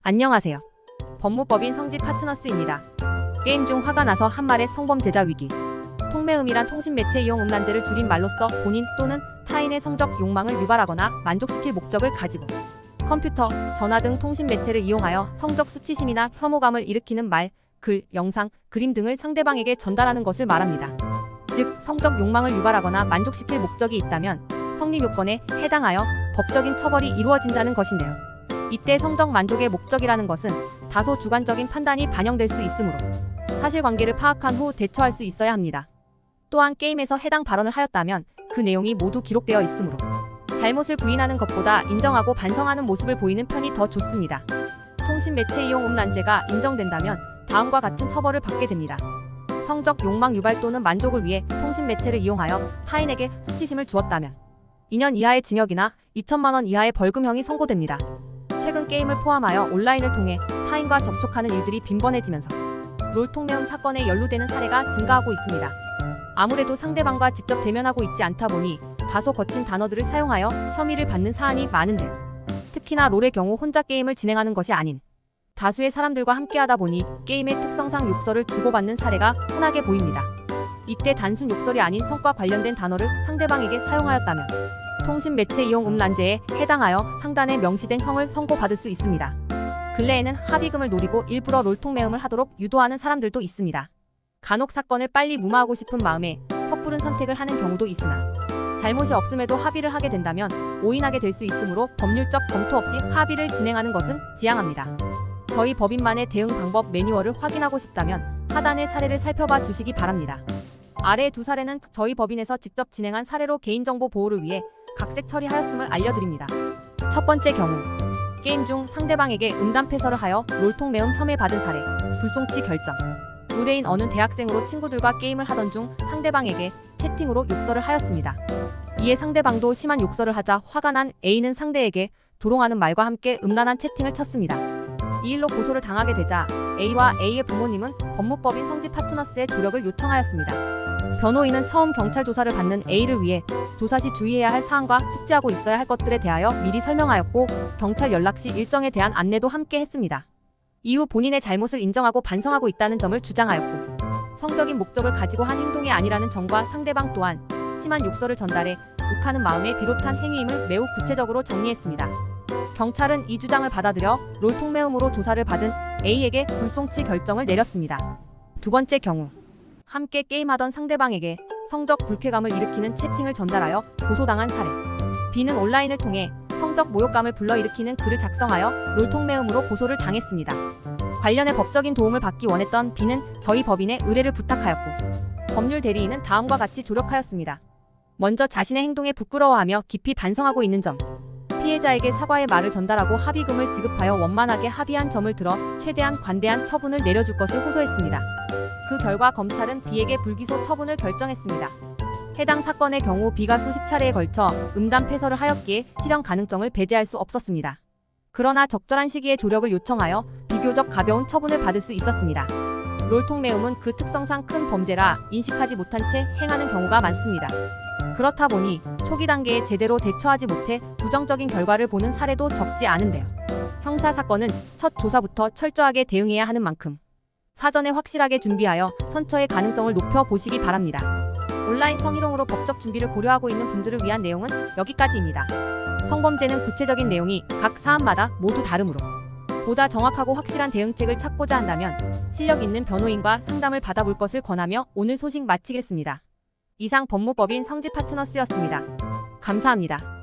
안녕하세요. 법무법인 성지 파트너스입니다. 게임 중 화가 나서 한 말의 성범죄자 위기. 통매음이란 통신매체 이용 음란죄를 줄인 말로써 본인 또는 타인의 성적 욕망을 유발하거나 만족시킬 목적을 가지고 컴퓨터, 전화 등 통신매체를 이용하여 성적 수치심이나 혐오감을 일으키는 말, 글, 영상, 그림 등을 상대방에게 전달하는 것을 말합니다. 즉, 성적 욕망을 유발하거나 만족시킬 목적이 있다면 성립 요건에 해당하여 법적인 처벌이 이루어진다는 것인데요. 이때 성적 만족의 목적이라는 것은 다소 주관적인 판단이 반영될 수 있으므로 사실관계를 파악한 후 대처할 수 있어야 합니다. 또한 게임에서 해당 발언을 하였다면 그 내용이 모두 기록되어 있으므로 잘못을 부인하는 것보다 인정하고 반성하는 모습을 보이는 편이 더 좋습니다. 통신매체 이용 음란죄가 인정된다면 다음과 같은 처벌을 받게 됩니다. 성적 욕망 유발 또는 만족을 위해 통신매체를 이용하여 타인에게 수치심을 주었다면 2년 이하의 징역이나 2천만 원 이하의 벌금형이 선고됩니다. 최근 게임을 포함하여 온라인을 통해 타인과 접촉하는 일들이 빈번해지면서 롤통매음 사건에 연루되는 사례가 증가하고 있습니다. 아무래도 상대방과 직접 대면하고 있지 않다 보니 다소 거친 단어들을 사용하여 혐의를 받는 사안이 많은데요. 특히나 롤의 경우 혼자 게임을 진행하는 것이 아닌 다수의 사람들과 함께하다 보니 게임의 특성상 욕설을 주고받는 사례가 흔하게 보입니다. 이때 단순 욕설이 아닌 성과 관련된 단어를 상대방에게 사용하였다면 통신매체 이용 음란죄에 해당하여 상단에 명시된 형을 선고받을 수 있습니다. 근래에는 합의금을 노리고 일부러 롤통매음을 하도록 유도하는 사람들도 있습니다. 간혹 사건을 빨리 무마하고 싶은 마음에 섣부른 선택을 하는 경우도 있으나 잘못이 없음에도 합의를 하게 된다면 오인하게 될 수 있으므로 법률적 검토 없이 합의를 진행하는 것은 지양합니다. 저희 법인만의 대응 방법 매뉴얼을 확인하고 싶다면 하단의 사례를 살펴봐 주시기 바랍니다. 아래 두 사례는 저희 법인에서 직접 진행한 사례로 개인정보 보호를 위해 각색 처리하였음을 알려드립니다. 첫 번째 경우, 게임 중 상대방에게 음담패설을 하여 롤통매음 혐의 받은 사례, 불송치 결정. 의뢰인 어느 대학생으로 친구들과 게임을 하던 중 상대방에게 채팅으로 욕설을 하였습니다. 이에 상대방도 심한 욕설을 하자 화가 난 A는 상대에게 조롱하는 말과 함께 음란한 채팅을 쳤습니다. 이 일로 고소를 당하게 되자 A와 A의 부모님은 법무법인 성지 파트너스에 조력을 요청하였습니다. 변호인은 처음 경찰 조사를 받는 A를 위해 조사 시 주의해야 할 사항과 숙지하고 있어야 할 것들에 대하여 미리 설명하였고 경찰 연락 시 일정에 대한 안내도 함께 했습니다. 이후 본인의 잘못을 인정하고 반성하고 있다는 점을 주장하였고 성적인 목적을 가지고 한 행동이 아니라는 점과 상대방 또한 심한 욕설을 전달해 욱하는 마음에 비롯한 행위임을 매우 구체적으로 정리했습니다. 경찰은 이 주장을 받아들여 롤통매음으로 조사를 받은 A에게 불송치 결정을 내렸습니다. 두 번째 경우, 함께 게임하던 상대방에게 성적 불쾌감을 일으키는 채팅을 전달하여 고소당한 사례. B는 온라인을 통해 성적 모욕감을 불러일으키는 글을 작성하여 롤통매음으로 고소를 당했습니다. 관련해 법적인 도움을 받기 원했던 B는 저희 법인에 의뢰를 부탁하였고 법률 대리인은 다음과 같이 조력하였습니다. 먼저 자신의 행동에 부끄러워하며 깊이 반성하고 있는 점, 피해자에게 사과의 말을 전달하고 합의금을 지급하여 원만하게 합의한 점을 들어 최대한 관대한 처분을 내려줄 것을 호소했습니다. 그 결과 검찰은 B에게 불기소 처분을 결정했습니다. 해당 사건의 경우 B가 수십 차례에 걸쳐 음담패설을 하였기에 실형 가능성을 배제할 수 없었습니다. 그러나 적절한 시기에 조력을 요청하여 비교적 가벼운 처분을 받을 수 있었습니다. 롤통매음은 그 특성상 큰 범죄라 인식하지 못한 채 행하는 경우가 많습니다. 그렇다 보니 초기 단계에 제대로 대처하지 못해 부정적인 결과를 보는 사례도 적지 않은데요. 형사사건은 첫 조사부터 철저하게 대응해야 하는 만큼 사전에 확실하게 준비하여 선처의 가능성을 높여 보시기 바랍니다. 온라인 성희롱으로 법적 준비를 고려하고 있는 분들을 위한 내용은 여기까지입니다. 성범죄는 구체적인 내용이 각 사안마다 모두 다르므로 보다 정확하고 확실한 대응책을 찾고자 한다면 실력 있는 변호인과 상담을 받아볼 것을 권하며 오늘 소식 마치겠습니다. 이상 법무법인 성지 파트너스였습니다. 감사합니다.